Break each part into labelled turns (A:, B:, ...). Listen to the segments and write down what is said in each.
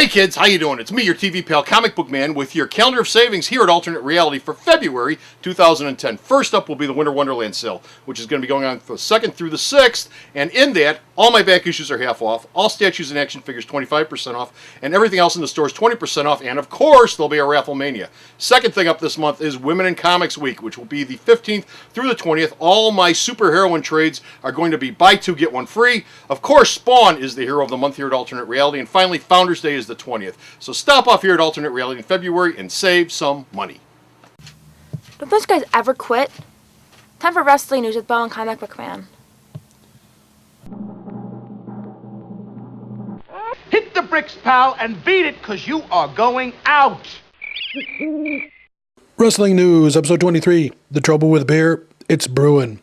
A: Hey kids, how you doing? It's me, your TV pal, Comic Book Man, with your calendar of savings here at Alternate Reality for February 2010. First up will be the Winter Wonderland sale, which is going to be going on from the 2nd through the 6th, and in that, all my back issues are half off, all statues and action figures 25% off, and everything else in the store is 20% off, and of course, there'll be a Raffle Mania. Second thing up this month is Women in Comics Week, which will be the 15th through the 20th. All my superheroine trades are going to be buy two, get one free. Of course, Spawn is the hero of the month here at Alternate Reality, and finally, Founders Day is the 20th. So stop off here at Alternate Reality in February and save some money.
B: Don't those guys ever quit? Time for wrestling news with Bubba and Comic Book Man.
C: Hit the bricks, pal, and beat it, because you are going out.
D: Wrestling News, Episode 23. The Trouble with Beer, it's brewing.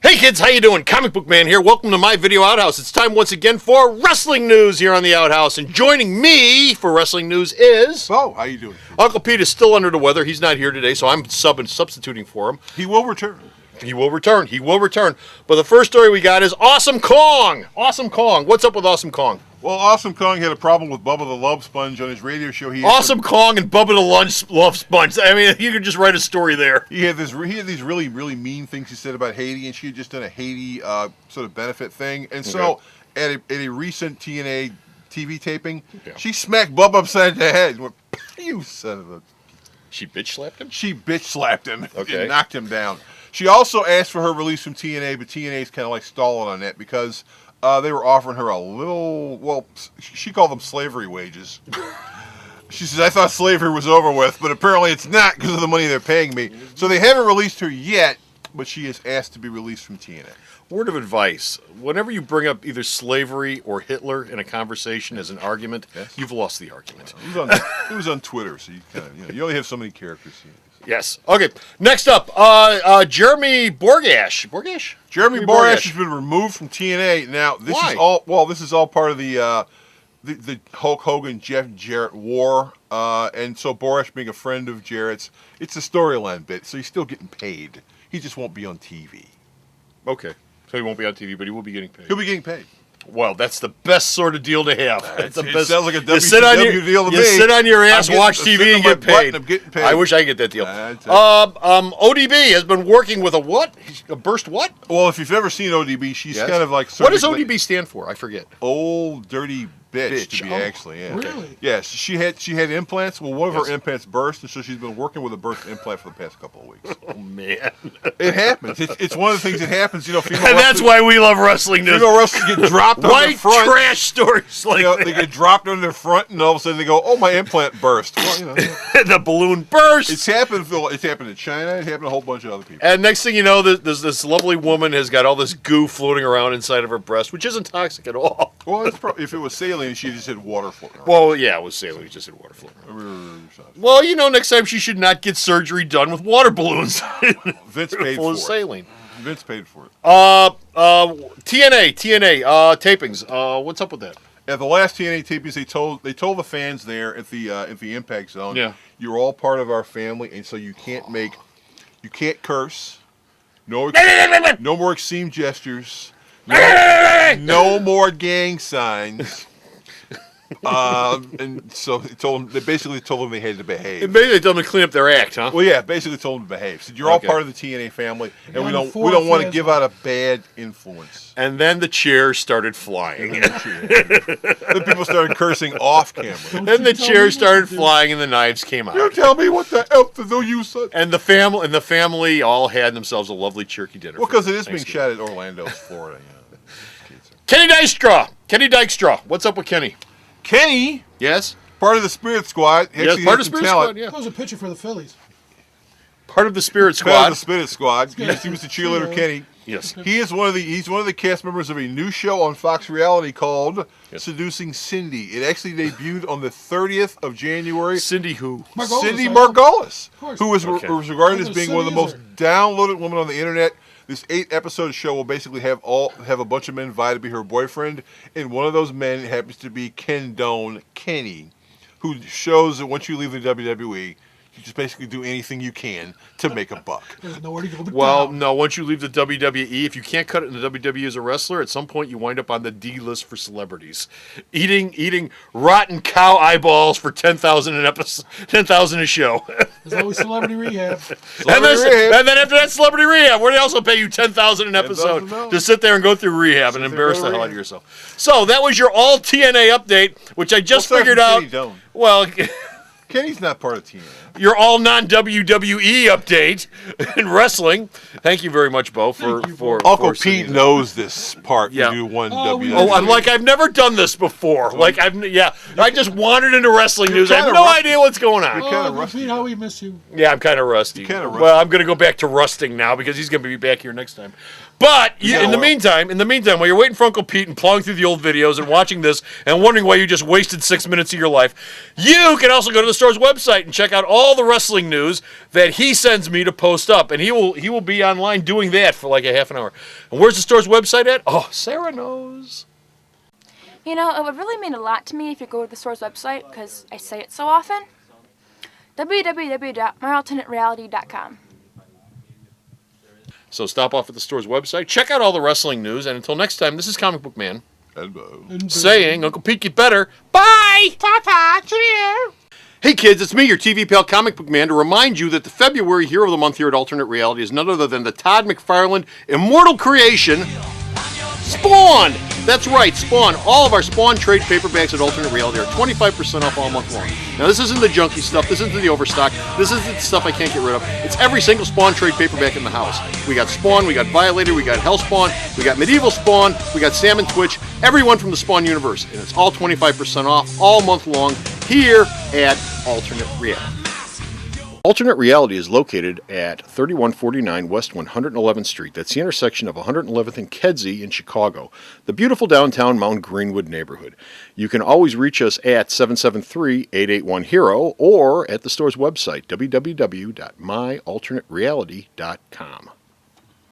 A: Hey kids, how you doing? Comic Book Man here. Welcome to my video Outhouse. It's time once again for wrestling news here on the Outhouse. And joining me for wrestling news is...
E: Oh, how you doing?
A: Uncle Pete is still under the weather. He's not here today, so I'm substituting for him.
E: He will return.
A: He will return. He will return. But the first story we got is Awesome Kong. Awesome Kong. What's up with Awesome Kong?
E: Well, Awesome Kong had a problem with Bubba the Love Sponge on his radio show.
A: Awesome Kong and Bubba the Love Sponge. I mean, you could just write a story there.
E: He had these really mean things he said about Haiti, and she had just done a Haiti sort of benefit thing. And so at a recent TNA TV taping, she smacked Bubba upside the head and went, "You son of a..."
A: She bitch slapped him?
E: She bitch slapped him
A: and
E: knocked him down. She also asked for her release from TNA, but TNA's kind of like stalling on that because they were offering her a little, well, she called them slavery wages. She says, "I thought slavery was over with, but apparently it's not because of the money they're paying me." So they haven't released her yet, but she is asked to be released from TNA.
A: Word of advice: whenever you bring up either slavery or Hitler in a conversation as an argument, you've lost the argument.
E: It was on Twitter, so you kind of, you only have so many characters.
A: Yes. Okay. Next up, Jeremy Borashs. Borashs?
E: Jeremy Borashs has been removed from TNA. Now, this is all part of the Hulk Hogan Jeff Jarrett war, and so Borashs being a friend of Jarrett's, it's a storyline bit. So he's still getting paid. He just won't be on TV.
A: Okay. So he won't be on TV, but he will be getting paid.
E: He'll be getting paid.
A: Well, that's the best sort of deal to have.
E: It sounds like a WCW deal to me.
A: You sit on your ass, watch TV, and get paid.
E: I'm getting paid.
A: I wish I could get that deal. ODB has been working with a what? A burst what?
E: Well, if you've ever seen ODB, she's kind of like...
A: What does ODB stand for? I forget.
E: Old Dirty Bitch. To be actually, yeah.
A: Really?
E: Yes, she had implants. Well, one of her implants burst, and so she's been working with a burst implant for the past couple of weeks.
A: Oh man,
E: it happens. It's one of the things that happens. You know,
A: and that's why we love wrestling news.
E: Female wrestlers get dropped on their front.
A: White trash stories like that.
E: They get dropped on their front, and all of a sudden they go, "Oh, my implant burst." Well, you know,
A: the balloon burst.
E: It's happened. It's happened in China. It happened to a whole bunch of other people.
A: And next thing you know, this lovely woman has got all this goo floating around inside of her breast, which isn't toxic at all.
E: Well, if it was saline, she just had water floating around.
A: Well, yeah, it was saline. She just had water floating around. Well, you know, next time she should not get surgery done with water balloons.
E: Vince paid
A: full
E: for
A: of
E: it.
A: saline.
E: Vince paid for it.
A: TNA tapings. What's up with that?
E: At the last TNA tapings, they told the fans there at the Impact Zone, you're all part of our family, and so you can't curse, no more obscene gestures, no more gang signs. And so they basically told them they had to behave.
A: And basically told them to clean up their act, huh?
E: Well, yeah, basically told them to behave. Said you're all part of the TNA family, and we don't want to give out a bad influence.
A: And then the chairs started flying.
E: Then people started cursing off camera.
A: Then the chairs started flying, and the knives came out.
E: You tell me what the hell to do, you son.
A: And the family all had themselves a lovely turkey dinner.
E: Well, because it is being shot at Orlando, Florida.
A: Kenny Dykstra. What's up with Kenny?
E: Kenny,
A: yes,
E: part of the Spirit Squad.
A: Yes, part of the Spirit Squad. Yeah,
F: that was a pitcher for the Phillies.
A: Part of the Spirit Squad.
E: Part of the Spirit Squad. Yes, he was the cheerleader, Kenny.
A: Yes,
E: he's one of the cast members of a new show on Fox Reality called Seducing Cindy. It actually debuted on the 30th of January.
A: Cindy who?
E: Cindy Margolis, who was regarded as being one of the most downloaded women on the internet. This 8-episode show will basically have a bunch of men invited to be her boyfriend, and one of those men happens to be Ken Doan, Kenny, who shows that once you leave the WWE, You just basically do anything you can to make a buck.
D: There's nowhere to go but
A: Well,
D: down.
A: no, once you leave the WWE, if you can't cut it in the WWE as a wrestler, at some point you wind up on the D list for celebrities. Eating rotten cow eyeballs for $10,000 an episode, $10,000 a show.
D: There's always celebrity rehab.
A: And then after that, celebrity rehab, where they also pay you $10,000 an episode
E: $10,000.
A: to sit there and go through rehab and embarrass the hell out of yourself. So that was your all TNA update, which I just figured out. Well,
E: Kenny's not part of TNA.
A: your all non-WWE update in wrestling. Thank you very much, Bo, for
E: Uncle
A: for sending
E: Pete
A: that.
E: knows this part.
A: Yeah.
E: To do one
D: Oh,
E: WWE.
A: Oh, I'm like, I've never done this before. Like, I just wandered into wrestling news. I have
E: kinda
A: no
E: rusty.
A: idea what's going on.
E: kinda
D: Oh,
E: rusty.
D: Pete, how we miss you.
A: Yeah, I'm kind of rusty.
E: kinda rusty.
A: Well, I'm going to go back to rusting now because he's going to be back here next time. But in the meantime, while you're waiting for Uncle Pete and plowing through the old videos and watching this and wondering why you just wasted 6 minutes of your life, you can also go to the store's website and check out all the wrestling news that he sends me to post up, and he will be online doing that for like a half an hour. And where's the store's website at? Oh, Sarah knows.
B: You know, it would really mean a lot to me if you go to the store's website, because I say it so often. www.myalternatereality.com.
A: So stop off at the store's website, check out all the wrestling news, and until next time, this is Comic Book Man saying, Uncle Pete, get better. Bye! Ta-ta! Cheerio! Hey kids, it's me, your TV pal Comic Book Man, to remind you that the February Hero of the Month here at Alternate Reality is none other than the Todd McFarlane immortal creation, Spawn! That's right, Spawn. All of our Spawn trade paperbacks at Alternate Reality are 25% off all month long. Now, this isn't the junky stuff. This isn't the overstock. This isn't the stuff I can't get rid of. It's every single Spawn trade paperback in the house. We got Spawn, we got Violator, we got Hellspawn, we got Medieval Spawn, we got Sam and Twitch, everyone from the Spawn universe. And it's all 25% off all month long here at Alternate Reality. Alternate Reality is located at 3149 West 111th Street. That's the intersection of 111th and Kedzie in Chicago, the beautiful downtown Mount Greenwood neighborhood. You can always reach us at 773-881-HERO or at the store's website, www.myalternatereality.com.